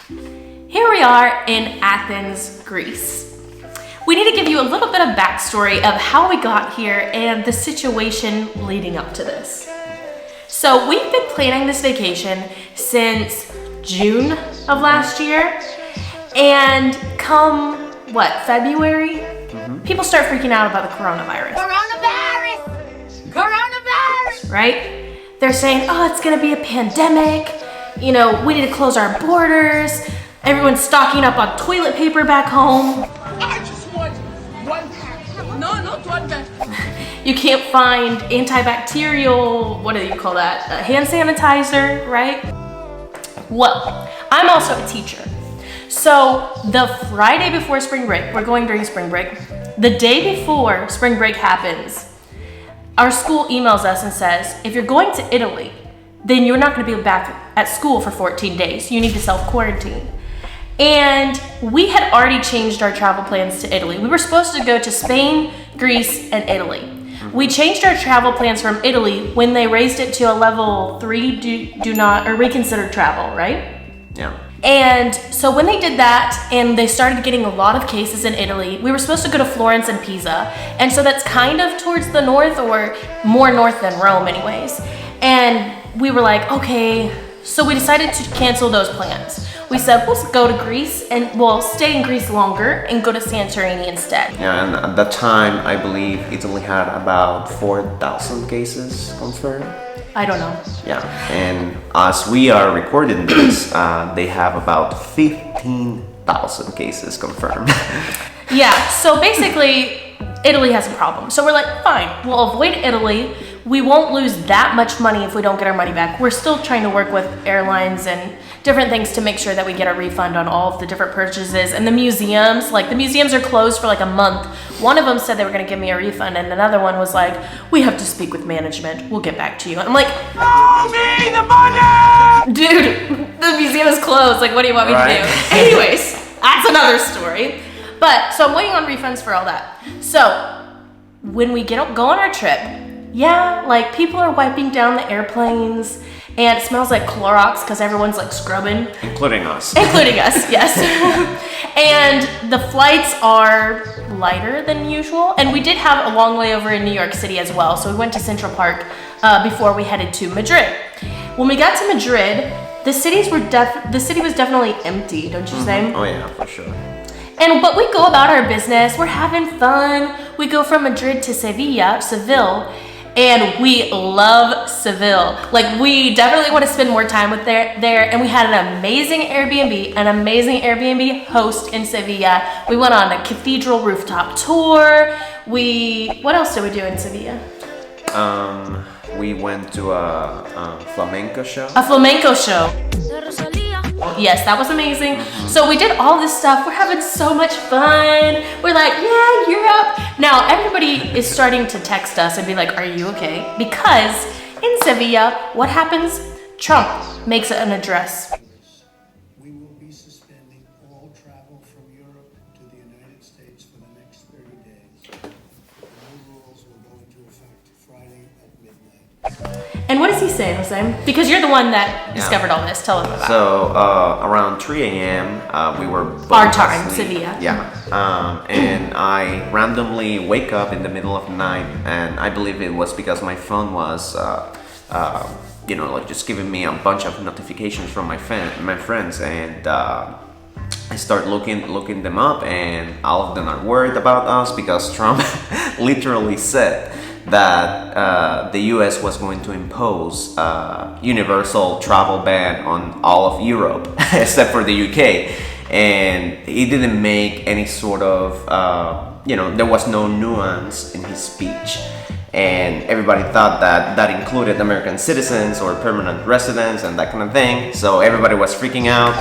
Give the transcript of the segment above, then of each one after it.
Here we are in Athens, Greece. We need to give you a little bit of backstory of how we got here and the situation leading up to this. So we've been planning this vacation since June of last year, and come, February? People start freaking out about the coronavirus. Coronavirus! Right? They're saying, oh, it's gonna be a pandemic. You know, we need to close our borders. Everyone's stocking up on toilet paper back home. I just want one pack. No, not one pack. You can't find antibacterial, what do you call that? Hand sanitizer, right? Well, I'm also a teacher. So the Friday before spring break, we're going during spring break, the day before spring break happens, our school emails us and says, if you're going to Italy, then you're not gonna be back at school for 14 days. You need to self-quarantine. And we had already changed our travel plans to Italy. We were supposed to go to Spain, Greece, and Italy. We changed our travel plans from Italy when they raised it to a level 3 do not, or reconsider travel, right? Yeah. And so when they did that and they started getting a lot of cases in Italy, we were supposed to go to Florence and Pisa. And so that's kind of towards the north, or more north than Rome anyways. And we were like, okay, so we decided to cancel those plans. We said, let's go to Greece and we'll stay in Greece longer and go to Santorini instead. Yeah, and at that time, I believe Italy had about 4,000 cases confirmed. I don't know. Yeah, and as we are recording this, they have about 15,000 cases confirmed. Yeah, so basically, Italy has a problem. So we're like, fine, we'll avoid Italy. We won't lose that much money if we don't get our money back. We're still trying to work with airlines and different things to make sure that we get a refund on all of the different purchases. And the museums, like the museums are closed for like a month. One of them said they were gonna give me a refund, and another one was like, we have to speak with management. We'll get back to you. I'm like, Show me the money! dude, the museum is closed. Like, what do you want me to do? Anyways, that's another story. But, so I'm waiting on refunds for all that. So, when we go on our trip, yeah, like people are wiping down the airplanes and it smells like Clorox because everyone's like scrubbing. Including us. Including us, yes. And the flights are lighter than usual. And we did have a long layover in New York City as well. So we went to Central Park before we headed to Madrid. When we got to Madrid, the city was definitely empty, don't you say? Oh yeah, for sure. But we go about our business. We're having fun. We go from Madrid to Seville, and we love Seville. Like, we definitely want to spend more time with there. And we had an amazing Airbnb host in Sevilla. We went on a cathedral rooftop tour. What else did we do in Sevilla? We went to a flamenco show. A flamenco show. Yes, that was amazing. So we did all this stuff. We're having so much fun. We're like, yeah, Europe. Now everybody is starting to text us and be like, are you okay? Because in Sevilla, what happens? Trump makes an address. We will be suspending all travel from Europe to the United States for the next 30 days. The new rules will go into effect Friday at midnight. And what does he say, Jose? Because you're the one that discovered all this. Tell him about it. So around 3 a.m., we were both Our time, asleep. Sevilla. Yeah. And I randomly wake up in the middle of the night, and I believe it was because my phone was, like just giving me a bunch of notifications from my friends, and I start looking them up, and all of them are worried about us because Trump literally said that the US was going to impose a universal travel ban on all of Europe except for the UK, and he didn't make any sort of there was no nuance in his speech, and everybody thought that included American citizens or permanent residents and that kind of thing, so everybody was freaking out.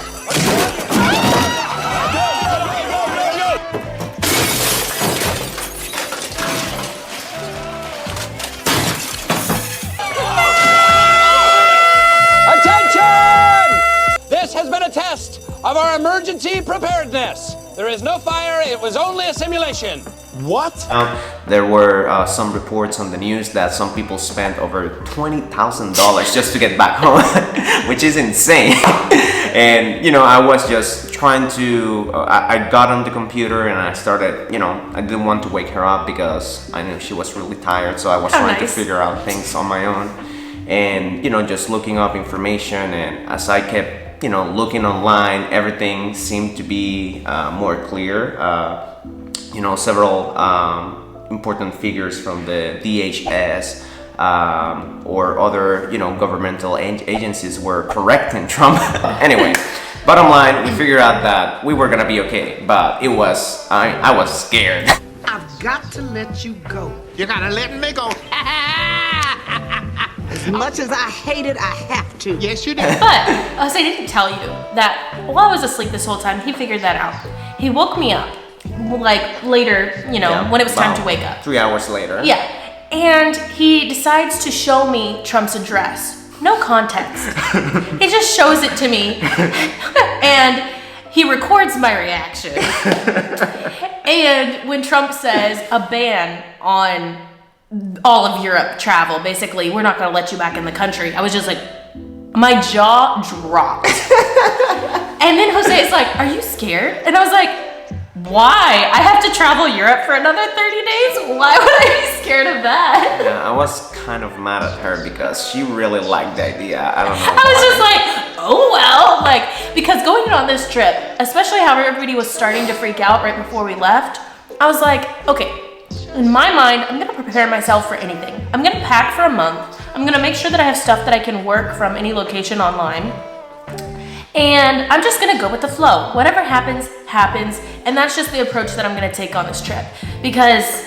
Of our emergency preparedness. There is no fire, it was only a simulation. What? There were some reports on the news that some people spent over $20,000 just to get back home, which is insane. And, you know, I was just trying to, I got on the computer and I started, you know, I didn't want to wake her up because I knew she was really tired. So I was trying to figure out things on my own and, you know, just looking up information. And as I kept, you know, looking online, everything seemed to be more clear. You know, several important figures from the DHS or other, you know, governmental agencies were correcting Trump. Anyway, bottom line, we figured out that we were gonna be okay, but it was, I was scared. I've got to let you go. You gotta let me go. As much as I hate it, I have to. Yes, you do. But Jose didn't tell you that while I was asleep this whole time, he figured that out. He woke me up, like later, you know, Yeah, when it was time about to wake up. 3 hours later. Yeah, and he decides to show me Trump's address. No context. He just shows it to me, and he records my reaction. And when Trump says a ban on all of Europe travel, basically, we're not gonna let you back in the country, I was just like, my jaw dropped. And then Jose is like, are you scared? And I was like, why? I have to travel Europe for another 30 days? Why would I be scared of that? Yeah, I was kind of mad at her because she really liked the idea. I don't know. I was just like, oh well, like, because going on this trip, especially how everybody was starting to freak out right before we left, I was like, okay, in my mind, I'm gonna prepare myself for anything. I'm gonna pack for a month. I'm gonna make sure that I have stuff that I can work from any location online. And I'm just gonna go with the flow. Whatever happens, happens. And that's just the approach that I'm gonna take on this trip. Because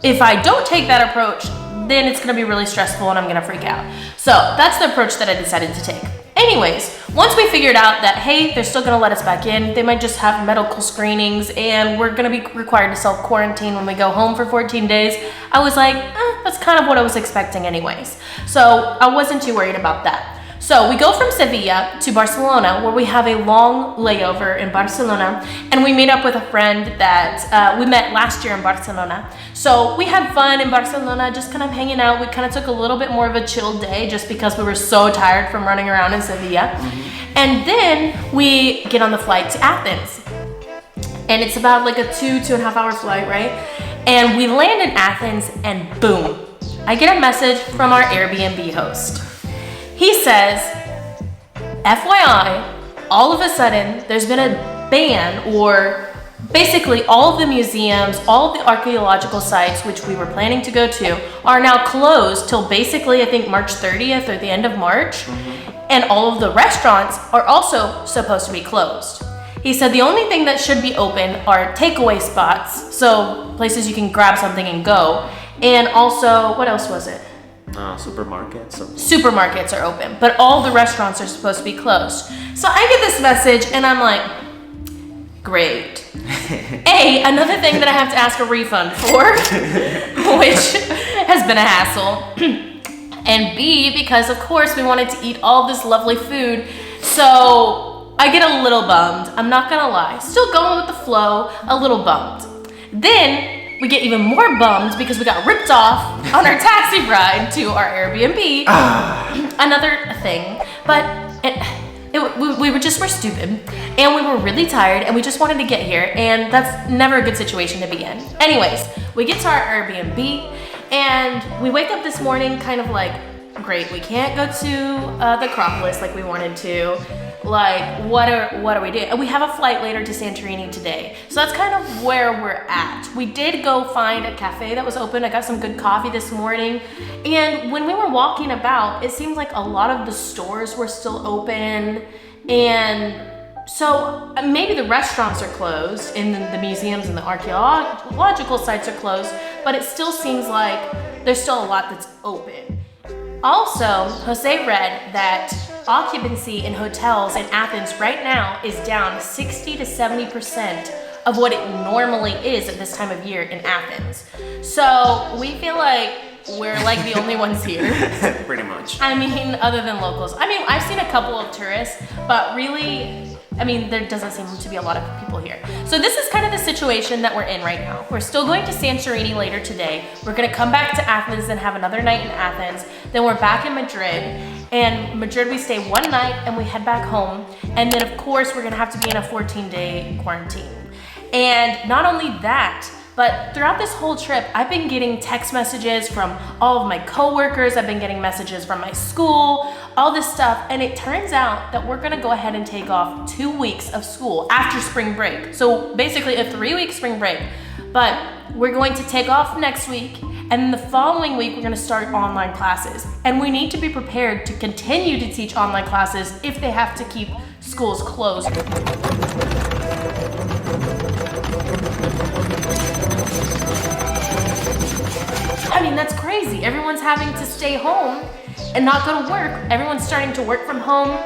if I don't take that approach, then it's gonna be really stressful and I'm gonna freak out. So that's the approach that I decided to take. Anyways, once we figured out that, hey, they're still gonna let us back in, they might just have medical screenings and we're gonna be required to self-quarantine when we go home for 14 days, I was like, that's kind of what I was expecting anyways. So I wasn't too worried about that. So we go from Sevilla to Barcelona, where we have a long layover in Barcelona, and we meet up with a friend that we met last year in Barcelona. So we had fun in Barcelona, just kind of hanging out. We kind of took a little bit more of a chill day just because we were so tired from running around in Sevilla. And then we get on the flight to Athens. And it's about like a 2.5 hour flight, right? And we land in Athens and boom, I get a message from our Airbnb host. He says, FYI, all of a sudden, there's been a ban, or basically all of the museums, all of the archaeological sites, which we were planning to go to, are now closed till basically, I think, March 30th or the end of March. And all of the restaurants are also supposed to be closed. He said the only thing that should be open are takeaway spots, so places you can grab something and go. And also, what else was it? Supermarkets. Supermarkets are open, but all the restaurants are supposed to be closed. So I get this message and I'm like, great. Another thing that I have to ask a refund for, which has been a hassle. And B, because of course we wanted to eat all this lovely food. So I get a little bummed. I'm not gonna lie. Still going with the flow, a little bummed. Then we get even more bummed because we got ripped off on our taxi ride to our Airbnb. Another thing, but we were stupid and we were really tired and we just wanted to get here, and that's never a good situation to be in. Anyways, we get to our Airbnb and we wake up this morning kind of like, great, we can't go to the Acropolis like we wanted to. Like, what are we doing? And we have a flight later to Santorini today. So that's kind of where we're at. We did go find a cafe that was open. I got some good coffee this morning. And when we were walking about, it seemed like a lot of the stores were still open. And so maybe the restaurants are closed and the museums and the archaeological sites are closed, but it still seems like there's still a lot that's open. Also, Jose read that occupancy in hotels in Athens right now is down 60 to 70% of what it normally is at this time of year in Athens. So we feel like we're like the only ones here. Pretty much. I mean, other than locals. I mean, I've seen a couple of tourists, but really, I mean, there doesn't seem to be a lot of people here. So this is kind of the situation that we're in right now. We're still going to Santorini later today. We're gonna come back to Athens and have another night in Athens. Then we're back in Madrid. And Madrid, we stay one night and we head back home. And then of course, we're gonna have to be in a 14-day quarantine. And not only that, but throughout this whole trip, I've been getting text messages from all of my coworkers. I've been getting messages from my school, all this stuff. And it turns out that we're gonna go ahead and take off 2 weeks of school after spring break. So basically a 3-week spring break. But we're going to take off next week. And then the following week, we're gonna start online classes. And we need to be prepared to continue to teach online classes if they have to keep schools closed. I mean, that's crazy. Everyone's having to stay home and not go to work. Everyone's starting to work from home.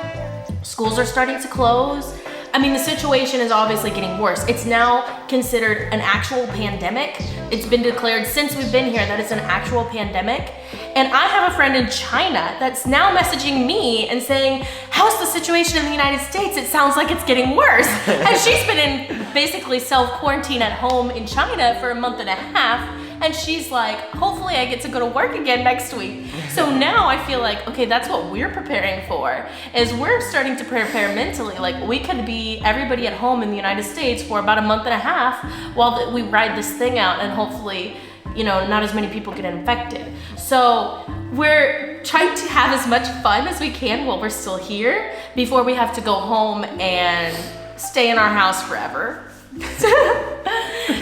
Schools are starting to close. I mean, the situation is obviously getting worse. It's now considered an actual pandemic. It's been declared since we've been here that it's an actual pandemic. And I have a friend in China that's now messaging me and saying, how's the situation in the United States? It sounds like it's getting worse. And she's been in basically self-quarantine at home in China for a month and a half. And she's like, hopefully I get to go to work again next week. So now I feel like, okay, that's what we're preparing for, is we're starting to prepare mentally. Like, we could be everybody at home in the United States for about a month and a half while we ride this thing out, and hopefully, you know, not as many people get infected. So we're trying to have as much fun as we can while we're still here before we have to go home and stay in our house forever.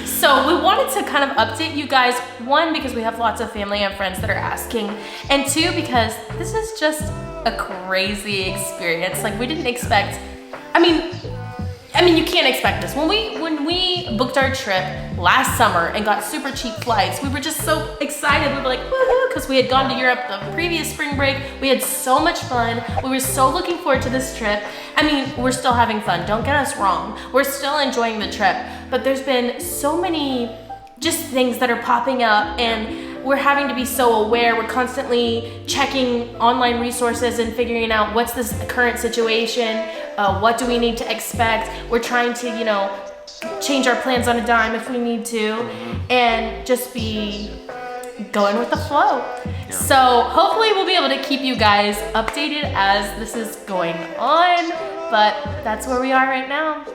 So we wanted to kind of update you guys, one, because we have lots of family and friends that are asking, and two, because this is just a crazy experience. Like, we didn't expect, I mean, you can't expect this. When we booked our trip last summer and got super cheap flights, we were just so excited. We were like, woohoo, because we had gone to Europe the previous spring break. We had so much fun. We were so looking forward to this trip. I mean, we're still having fun. Don't get us wrong. We're still enjoying the trip, but there's been so many just things that are popping up, and we're having to be so aware. We're constantly checking online resources and figuring out what's this current situation, what do we need to expect. We're trying to, you know, change our plans on a dime if we need to, and just be going with the flow. Yeah. So hopefully we'll be able to keep you guys updated as this is going on, but that's where we are right now.